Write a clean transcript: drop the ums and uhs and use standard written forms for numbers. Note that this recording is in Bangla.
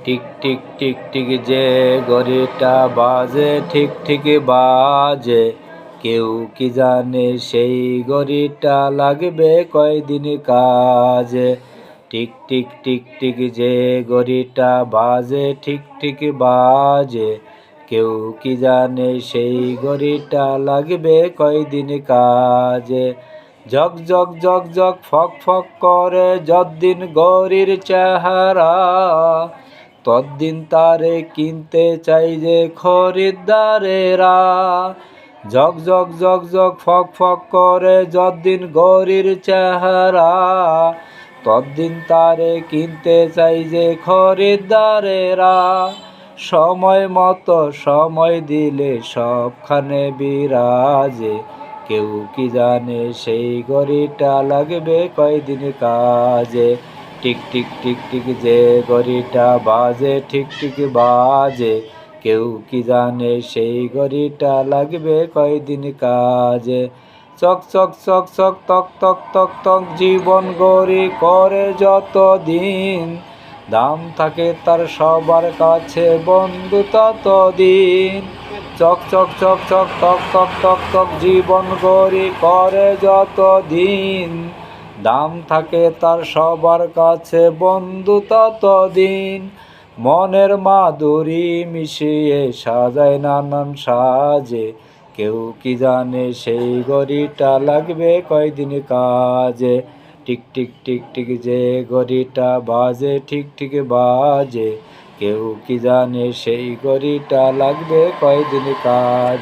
টিক টিক টিক টিক যে ঘড়িটা বাজে ঠিক ঠিক বাজে, কেউ কি জানে সেই ঘড়িটা লাগবে কয়দিন কাজে। টিক টিক টিক টিক যে ঘড়িটা বাজে ঠিক ঠিক বাজে, কেউ কি জানে সেই ঘড়িটা লাগবে কয়দিন কাজে। ঝক ঝক ঝক ঝক ফক ফক করে যতদিন ঘড়ির চেহারা, ততদিন তারে কিনতে চাই যে খরিদ্দারেরা। ঝক ঝক ঝক ঝক ফক ফক করে যতদিন ঘড়ির চেহারা, ততদিন তারে কিনতে চাই যে খরিদ্দারেরা। সময় মতো সময় দিলে সবখানে বিরাজে, কেউ কি জানে সেই ঘড়িটা লাগবে কয়দিন কাজে। টিক টিক টিক টিক যে ঘড়িটা বাজে ঠিক ঠিক বাজে, কেউ কি জানে সেই ঘড়িটা লাগবে কয়দিন কাজে। চক চক চক চক তক তক তক তক জীবন ঘড়ি করে যত দিন, দাম থাকে তার সবার কাছে বন্ধু ততদিন। চক চক চক চক তক তক তক তক জীবন ঘড়ি করে যত দিন, দাম থাকে তার সবার কাছে বন্ধু ততদিন। মনের মাধুরী মিশিয়ে সাজায় নানান সাজে, কেউ কি জানে সেই ঘড়িটা লাগবে কয়দিন কাজে। টিক টিক টিক টিক যে ঘড়িটা বাজে ঠিক ঠিক বাজে, কেউ কি জানে সেই ঘড়িটা লাগবে কয়দিন কাজ।